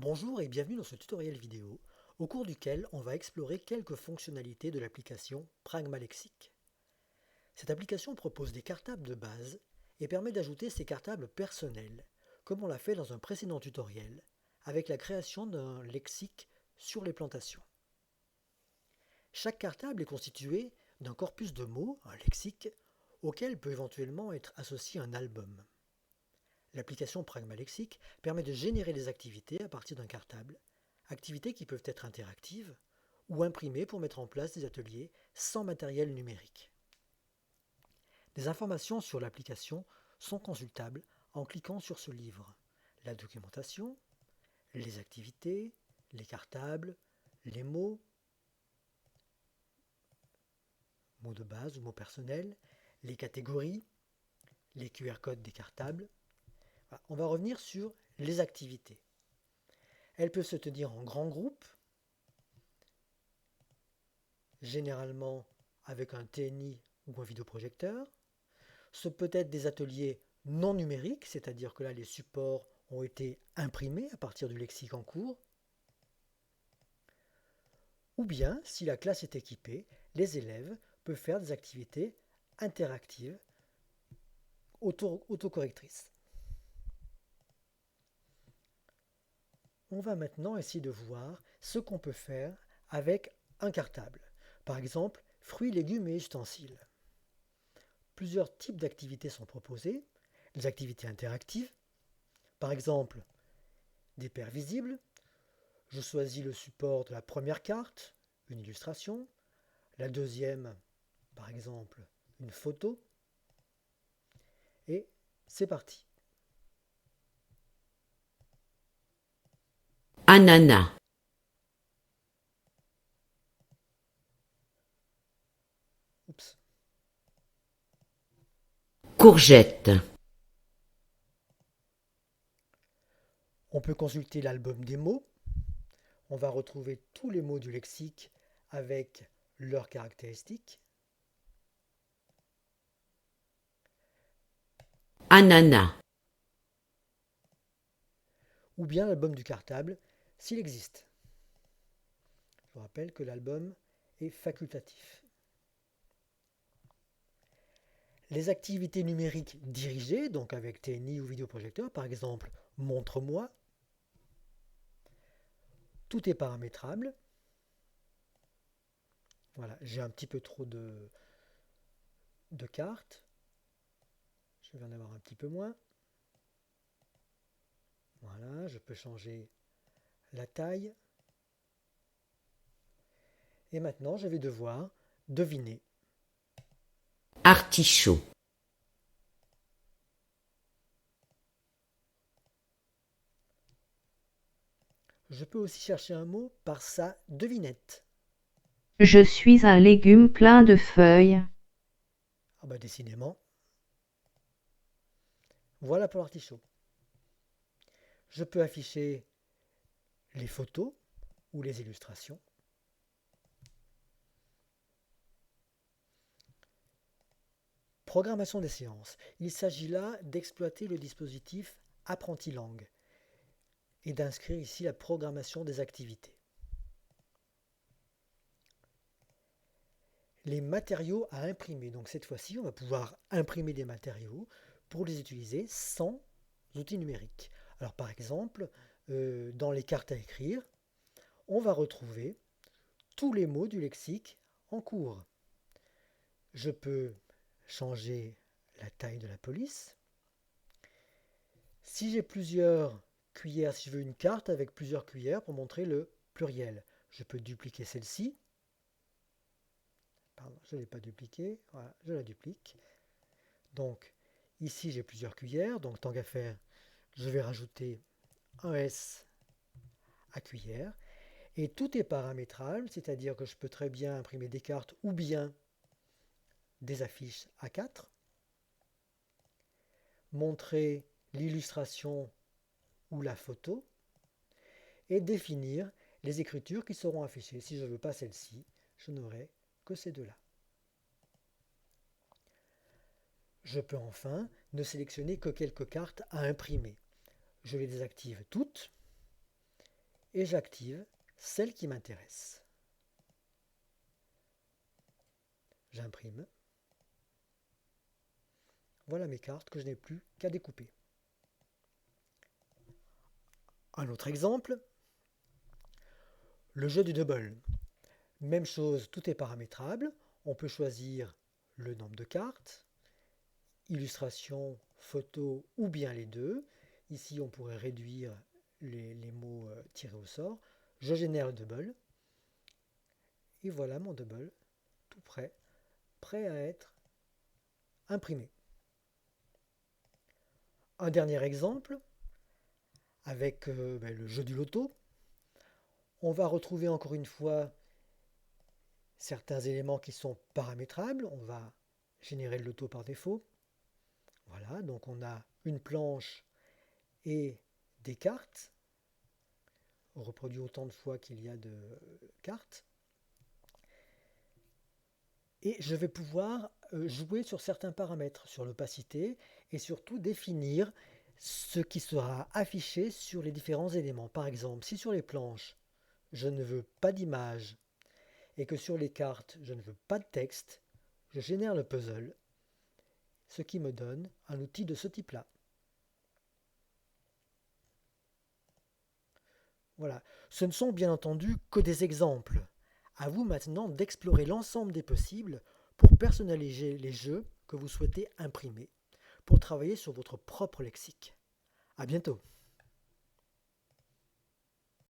Bonjour et bienvenue dans ce tutoriel vidéo au cours duquel on va explorer quelques fonctionnalités de l'application Pragma-Lexic. Cette application propose des cartables de base et permet d'ajouter ces cartables personnels, comme on l'a fait dans un précédent tutoriel, avec la création d'un lexique sur les plantations. Chaque cartable est constitué d'un corpus de mots, un lexique, auquel peut éventuellement être associé un album. L'application Pragma-Lexic permet de générer des activités à partir d'un cartable, activités qui peuvent être interactives ou imprimées pour mettre en place des ateliers sans matériel numérique. Des informations sur l'application sont consultables en cliquant sur ce livre. La documentation, les activités, les cartables, les mots, mots de base ou mots personnels, les catégories, les QR codes des cartables. Voilà, on va revenir sur les activités. Elles peuvent se tenir en grands groupes, généralement avec un TNI ou un vidéoprojecteur. Ce peut être des ateliers non numériques, c'est-à-dire que là les supports ont été imprimés à partir du lexique en cours. Ou bien, si la classe est équipée, les élèves peuvent faire des activités interactives autocorrectrices. On va maintenant essayer de voir ce qu'on peut faire avec un cartable. Par exemple, fruits, légumes et ustensiles. Plusieurs types d'activités sont proposées. Les activités interactives, par exemple des paires visibles. Je choisis le support de la première carte, une illustration. La deuxième, par exemple, une photo. Et c'est parti. Ananas, Oups. courgette, On peut consulter l'album des mots. On va retrouver tous les mots du lexique avec leurs caractéristiques. ananas, Ou bien l'album du cartable, s'il existe. Je vous rappelle que l'album est facultatif. Les activités numériques dirigées, donc avec TNI ou vidéoprojecteur, par exemple, montre-moi. Tout est paramétrable. Voilà, j'ai un petit peu trop de cartes. Je vais en avoir un petit peu moins. Voilà, je peux changer la taille. Et maintenant, je vais devoir deviner. artichaut, Je peux aussi chercher un mot par sa devinette. Je suis un légume plein de feuilles. Ah bah décidément. Voilà pour l'artichaut. Je peux afficher les photos ou les illustrations. Programmation des séances. Il s'agit là d'exploiter le dispositif Apprenti Langue et d'inscrire ici la programmation des activités. Les matériaux à imprimer. Donc cette fois-ci, on va pouvoir imprimer des matériaux pour les utiliser sans outils numériques. Alors par exemple, dans les cartes à écrire, on va retrouver tous les mots du lexique en cours. Je peux changer la taille de la police. Si j'ai plusieurs cuillères, si je veux une carte avec plusieurs cuillères pour montrer le pluriel, je peux dupliquer celle-ci. Pardon, je ne l'ai pas dupliquée. Voilà, je la duplique. Donc, ici, j'ai plusieurs cuillères. Donc, tant qu'à faire, je vais rajouter un S à cuillère. Et tout est paramétrable, c'est-à-dire que je peux très bien imprimer des cartes ou bien des affiches A4, montrer l'illustration ou la photo et définir les écritures qui seront affichées. Si je ne veux pas celle-ci, je n'aurai que ces deux-là. Je peux enfin ne sélectionner que quelques cartes à imprimer. Je les désactive toutes et j'active celle qui m'intéresse. J'imprime. Voilà mes cartes que je n'ai plus qu'à découper. Un autre exemple, le jeu du double. Même chose, tout est paramétrable. On peut choisir le nombre de cartes, illustration, photo ou bien les deux. Ici, on pourrait réduire les mots tirés au sort. Je génère le double. Et voilà mon double, tout prêt à être imprimé. Un dernier exemple, avec le jeu du loto. On va retrouver encore une fois certains éléments qui sont paramétrables. On va générer le loto par défaut. Voilà, donc on a une planche et des cartes. On reproduit autant de fois qu'il y a de cartes. Et je vais pouvoir jouer sur certains paramètres, sur l'opacité et surtout définir ce qui sera affiché sur les différents éléments. Par exemple, si sur les planches, je ne veux pas d'image et que sur les cartes, je ne veux pas de texte, je génère le puzzle, ce qui me donne un outil de ce type-là. Voilà. Ce ne sont bien entendu que des exemples. À vous maintenant d'explorer l'ensemble des possibles pour personnaliser les jeux que vous souhaitez imprimer, pour travailler sur votre propre lexique. À bientôt.